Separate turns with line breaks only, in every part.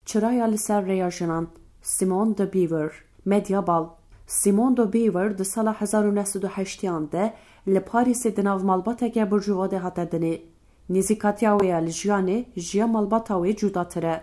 چرایه لسر ریا جنان سیمون د بیور مدیا بال سیمون د بیور د سال 1908 ده لپاریس دناو مالباتگه برجواده هاته دنی نزیکاتیاوی لجیانه جیا مالباتاوی جوداتره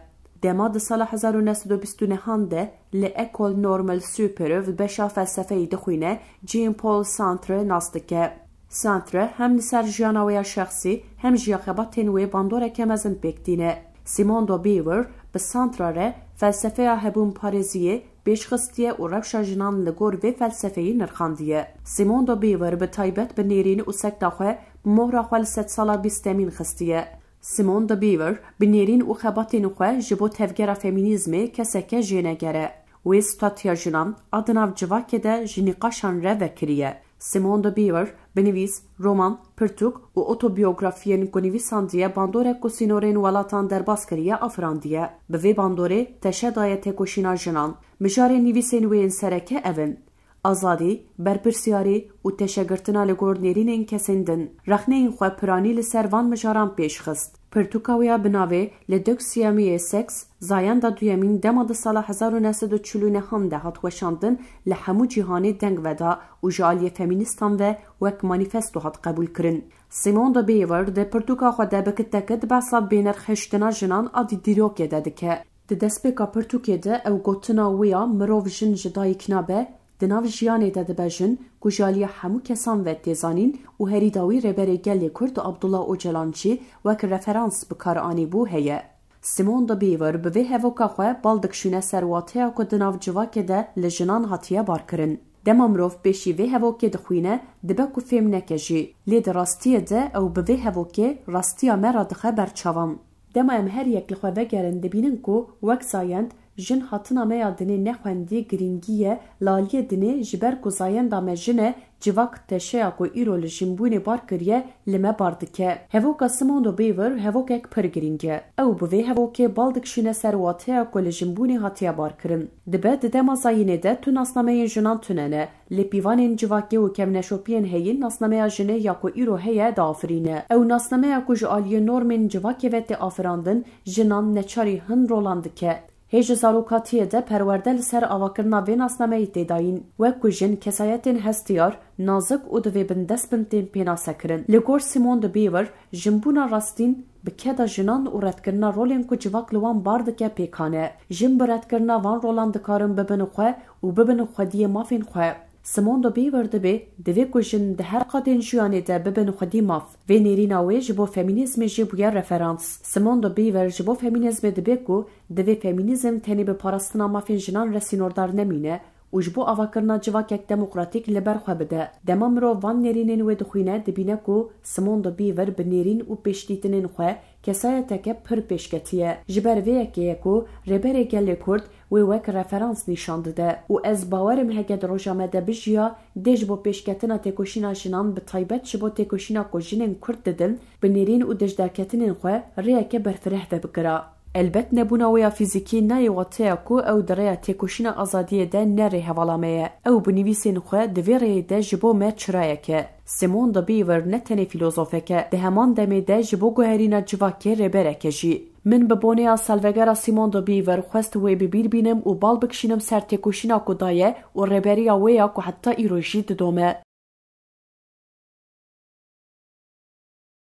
دما د سال 1929 ده لأکول نورمال سوپرو بشا فلسفه دخوینه جین پول سانتر ناستکه سانتر هم لسر جیاناوی شخصی هم جیاخباتین وی باندوره که مزن بکدینه سیمون د بیور به سانتراره فلسفه هبون پارزیه بیشخستیه و روشا جنان لگور و فلسفهی نرخاندیه. سیمون د بیور به تایبت به نیرین و سکتا خواه مهرا خواه لست سالا بیستمین خستیه. سیمون د بیور به نیرین و خباتین خواه جبو تفگر فمینیزمه کسکه جینه گره. و استاتیا جنان ادناو جواکه ده جنیقاشان رو وکریه. سیمون د بیور بنویس، رومان، پرتوک و اوتوبیوگرافیین گنویساندیه باندوره کسینورین ولاتان در باسکریه افراندیه. به وی باندوره تشدای تکوشینا جنان مجاره نویسین وین سرکه اون. آزادی، برپرسیاری و تشگرتنا لگور نیرین کسندن. رخنه این خواه پرانی لسروان مجاران پیش خست. پرتوکاویا بناوه لدک سیامی سکس زایان دا دویمین دما دا سال 1949 ده هات وشاندن لحمو جیهانی دنگ ودا و جالی فمینیستان و وک مانیفستو هات قبول کرن. سیمون دا بیور ده پرتوکا خواه ده بکتکد بحثا بینر خشتنا جنان آدی دیروکه ده دکه. ده دسپیکا پرتوکه ده او گوتنا ویا مروف جن جدای کنابه دناو جیانه ده بجن گوجالی همو کسان و تیزانین و هریداوی ربر گلی کرد عبدالله اوجلانچی وک رفرانس بکار آنی بو هیه. سیمون دا بیور به وی هفوکا خواه بالدکشونه سرواتیا که دناو جواکه ده لجنان هاتیه بار کرن. دما مروف بشی وی هفوکه دخوینه دبه که فهم نکجی. لید راستیه ده او به وی هفوکه راستیا مرا دخه برچاوان. دما ام هر یک لخواه وگرن دبینن که وک زایند جن هاتنا میا دنی نخوندی گرینگیه لالیه دنی جبر کو زایندا مجنه جواک تشیا کو ایرو لجنبونی بار کریه لمه باردکه هوکا سیمون دو بیور هوکک پر گرینگه او بوی هوکه بالدک شینه سرواتیا کو لجنبونی هاتیا بار کرن دبه دما زاینه ده تو ناسنامه جنان توننه لپیوانین جواکی و کم نشوپین هین ناسنامه جنه یا کو ایرو هه دافرینه او ناسنامه کو جالی نورمن جواکی وت آفراندن جنان نچاری هن رولاندکه هیچ زاروکاتیه ده پرورده لسر آواکرنا و ناسنامه ایتداین و کجن کسایتین هستیار نازک و دوی بندست بنتین پینا سکرن. لگور سیمون د بیور جنبونا راستین بکدا جنان و رد کرنا رولین کو جواک لوان باردکه پیکانه. جن برد کرنا وان رولان دکارن ببن خواه و ببن خودی مافین خواه. سیمون د بیور دبی دوی کجن ده هر قادن جوانه ده ببن خودی ماف و نیریناوی جبو فمینیزم جبویا رفرانس. سیمون د بیور جبو فمینیزم دبی کو دوی فمینیزم تنی به پاراستنا مافین جنان رسینوردار نمینه و جبو آواکرنا جواکک دموکراتیک لبر خواه بده. دمام رو وان نیرینین و دخوینه دبینه کو سیمون د بیور به نیرین و پشتیتنین خواه کسایتک پر پیشکتیه. جبر ویکیه کو ربر گل کرد و وک رفرانس نشانده ده و از باورم هگد روژامه ده بجیا دیج با پیشکتنا تکوشینا جنان به طایبت شبا تکوشینا کو جنین کرد ددن به نیرین و دج درکتنین خواه ریاکه برفره ده بگرا. البت نبوناویا فیزیکی نای واتیا کو او دریا تکوشینا آزادیه ده نره حوالامه او بنویسین خواه دویره ده جبو مرد چرایه که. سیمون د بیور نتنی فیلوزوفه که ده همان دمه ده جبو گوهرینا جواکه ربره که جی. من به بونیا سالوگرا سیمون د بیور خواست وی ببیر بینم و بال بکشینم سر تکوشینا کو دایه و ربریا ویا کو حتی ایروژی دومه.